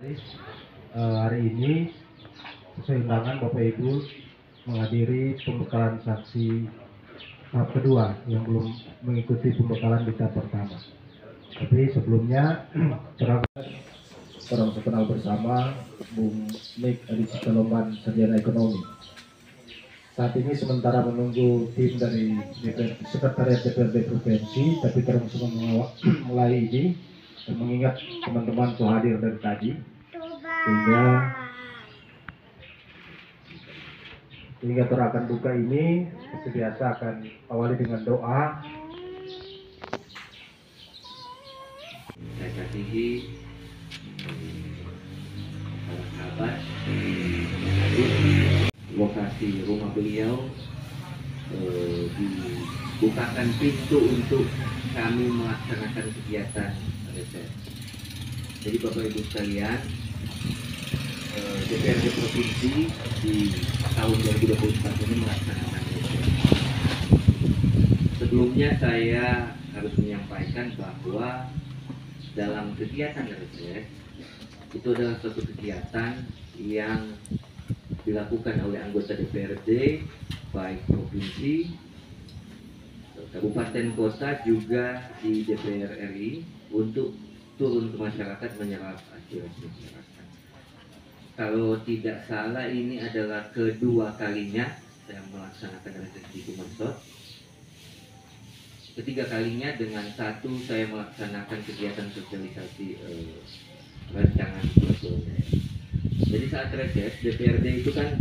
Hari ini sesuai undangan Bapak Ibu menghadiri pembekalan saksi tahap kedua yang belum mengikuti pembekalan di tahap pertama. Tapi sebelumnya orang kenal bersama Bung Mik Aditya Kalomban, Sarjana Ekonomi. Saat ini sementara menunggu tim dari Sekretariat DPRD Provinsi, tapi kami semua mulai ini dan mengingat teman-teman telah hadir dari tadi, sehingga akan buka ini seperti biasa akan awali dengan doa. Saya kasihi para sahabat lokasi rumah beliau, dibukakan pintu untuk kami melaksanakan kegiatan reses. Jadi Bapak Ibu sekalian, DPRD Provinsi di tahun 2024 ini melaksanakan reses. Sebelumnya saya harus menyampaikan bahwa dalam kegiatan reses itu adalah suatu kegiatan yang dilakukan oleh anggota DPRD baik provinsi, kabupaten, kota, juga di DPR RI untuk turun ke masyarakat menyerap aspirasi masyarakat. Kalau tidak salah ini adalah kedua kalinya saya melaksanakan reses di Kumersot. Ketiga kalinya dengan satu saya melaksanakan kegiatan sosialisasi rancangan usul. Jadi saat reses DPRD itu kan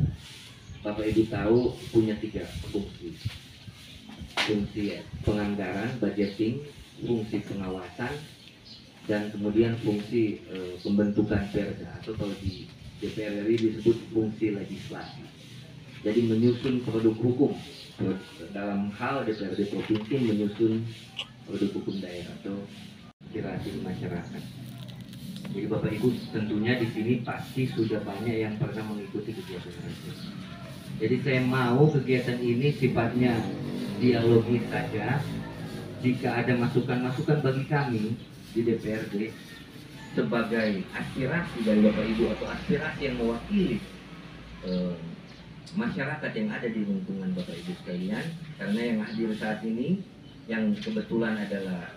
Bapak Ibu tahu punya tiga fungsi. Fungsi penganggaran, budgeting, fungsi pengawasan, dan kemudian fungsi pembentukan perda, atau kalau di DPR RI disebut fungsi legislasi. Jadi menyusun produk hukum. Dalam hal DPRD Provinsi menyusun produk hukum daerah atau aspirasi masyarakat. Jadi Bapak Ibu tentunya di sini pasti sudah banyak yang pernah mengikuti kegiatan reses. Jadi saya mau kegiatan ini sifatnya dialogis saja. Jika ada masukan-masukan bagi kami di DPRD sebagai aspirasi dari Bapak Ibu atau aspirasi yang mewakili masyarakat yang ada di lingkungan Bapak Ibu sekalian, karena yang hadir saat ini yang kebetulan adalah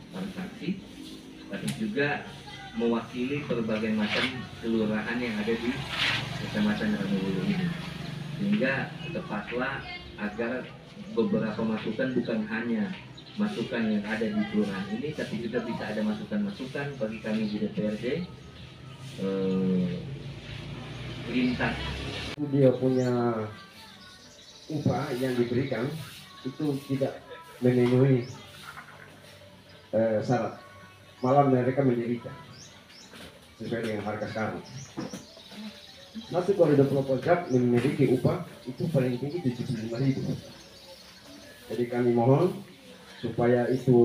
para saksi, tapi juga mewakili berbagai macam kelurahan yang ada di Kecamatan Ranululu ini, sehingga tepatlah agar beberapa masukan bukan hanya masukan yang ada di kelurahan ini, tapi juga bisa ada masukan-masukan bagi kami di DPRD lintas. Dia punya upah yang diberikan itu tidak memenuhi syarat, malah mereka menderita sesuai dengan harga sekarang. Satu kali 24 jam memiliki upah itu paling tinggi 75.000. Jadi kami mohon supaya itu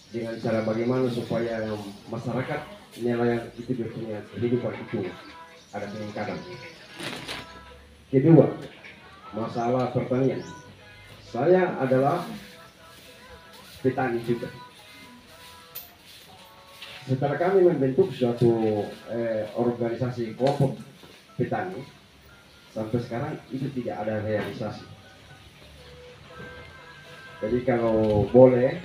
dengan cara bagaimana supaya masyarakat nelayan itu dia punya kehidupan itu ada peningkatan. Kedua, masalah pertanian. Saya adalah petani juga. Setelah kami membentuk suatu organisasi kelompok petani, sampai sekarang itu tidak ada realisasi. Jadi kalau boleh,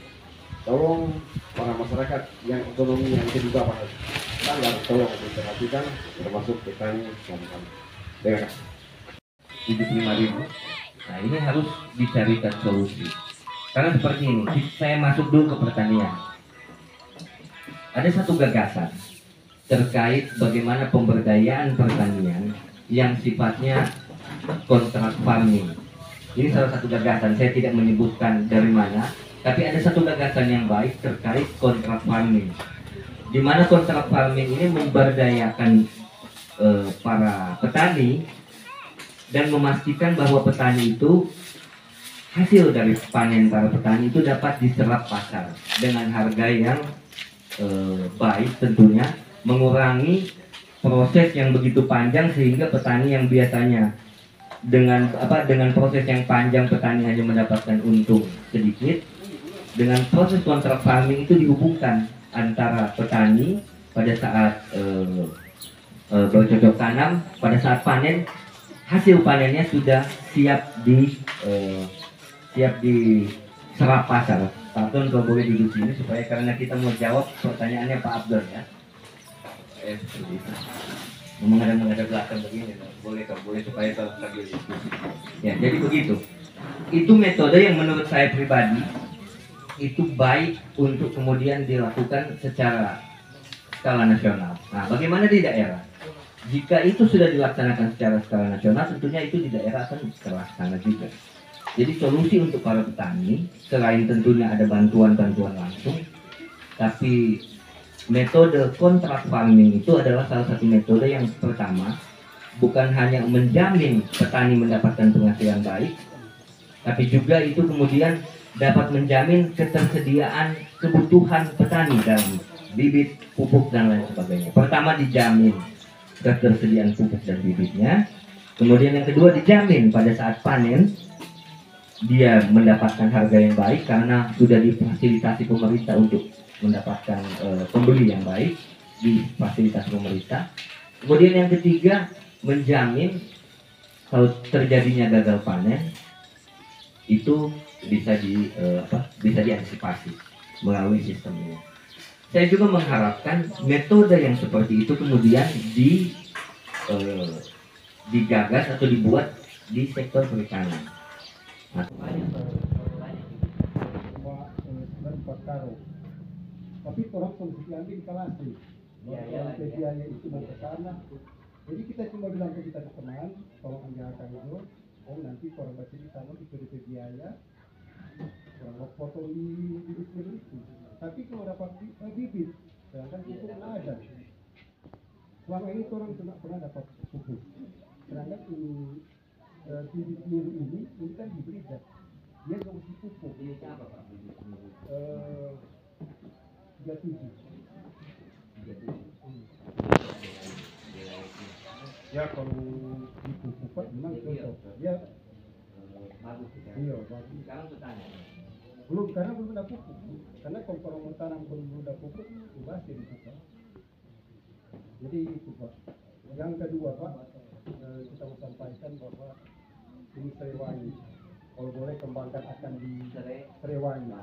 tolong para masyarakat yang ekonomi yang kedua pada standar, tolong diperhatikan, termasuk petani kami. Terima kasih. 75.000. Nah ini harus dicarikan solusi. Karena seperti ini, saya masuk dulu ke pertanian. Ada satu gagasan terkait bagaimana pemberdayaan pertanian yang sifatnya kontrak farming. Ini salah satu gagasan, saya tidak menyebutkan dari mana, tapi ada satu gagasan yang baik terkait kontrak farming, di mana kontrak farming ini memberdayakan para petani dan memastikan bahwa petani itu hasil dari panen para petani itu dapat diserap pasar dengan harga yang baik, tentunya mengurangi proses yang begitu panjang sehingga petani yang biasanya dengan proses yang panjang petani hanya mendapatkan untung sedikit, dengan proses kontrak farming itu dihubungkan antara petani pada saat bercocok tanam, pada saat panen, hasil panennya sudah siap diserap pasar. Pak Abdul kalau boleh duduk sini supaya karena kita mau jawab pertanyaannya Pak Abdul ya. Seperti itu. Menghadap belakang begini, boleh supaya kalau sambil diskusi. Ya, jadi begitu. Itu metode yang menurut saya pribadi itu baik untuk kemudian dilakukan secara skala nasional. Nah, bagaimana di daerah? Jika itu sudah dilaksanakan secara skala nasional, tentunya itu di daerah akan terlaksana juga. Jadi solusi untuk para petani, selain tentunya ada bantuan-bantuan langsung, tapi metode kontrak farming itu adalah salah satu metode yang pertama, bukan hanya menjamin petani mendapatkan penghasilan baik, tapi juga itu kemudian dapat menjamin ketersediaan kebutuhan petani dalam bibit, pupuk, dan lain sebagainya. Pertama dijamin ketersediaan pupuk dan bibitnya, kemudian yang kedua dijamin pada saat panen dia mendapatkan harga yang baik karena sudah difasilitasi pemerintah untuk mendapatkan pembeli yang baik di fasilitas pemerintah. Kemudian yang ketiga menjamin kalau terjadinya gagal panen itu bisa diantisipasi melalui sistem ini. Saya juga mengharapkan metode yang seperti itu kemudian digagas atau dibuat di sektor perikanan. Nah, tapi orang konsumsi ambil di kelas sih. Biaya itu mau ke sana. Jadi kita cuma bilang ke kita teman, tolong anggarkan itu. Oh nanti orang baca di sana itu biaya. Orang mau potong di bibit itu. Tapi kalau dapat bibit, sedangkan itu ada. Selama ini orang tidak pernah dapat pupuk. Sedangkan bibit miru ini kan hibrid. Dia nggak mesti pupuk. Bibitnya apa Pak? 37. Ya kalau di pupuk memang cocok. Ya Bagus. iya bagus. Sekarang petani. Belum karena belum ada pupuk. Karena kalau mau tanam belum ada pupuk, pasti dipupuk. Jadi itu Pak. Yang kedua Pak, kita mau sampaikan bahwa ini Serewangi. Kalau boleh kembangkan akan di Serewangi.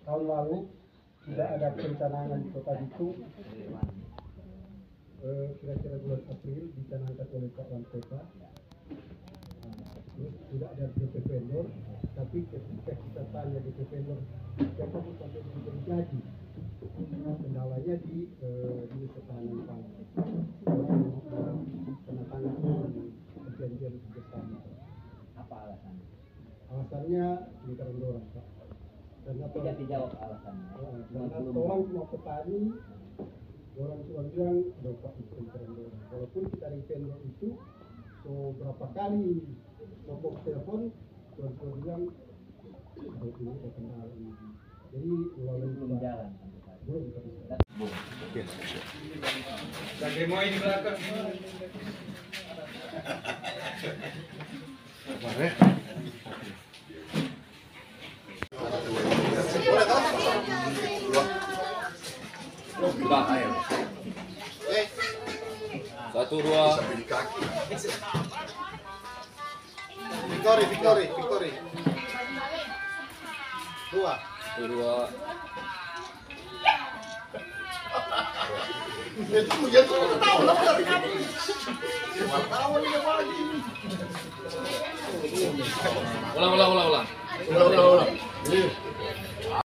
Tahun lalu tidak ada perencanaan di kota itu. Kira-kira bulan April dicanangkan oleh Pak Wali Kota. Terus tidak ada DP vendor, tapi ketika kita tanya DP vendor, siapa pun sampai belum jadi. Kendalanya di ketahanan pangan. Penandatangan perjanjian bersama. Apa alasannya? Alasannya di dorong Pak. Karena Tidak dijawab alasannya. Karena orang cuma petani, orang cuma bilang Bapak itu vendor. Walaupun kita di vendor itu, so berapa kali ngomong telepon, orang bilang ini ada kendala ini. Jadi ulangan Belum jalan sampai saat ini. belum. Lagi mau ini belakang. Sudah, ayo. Satu, dua. Victory. Dua. Satu, dua. Ulang.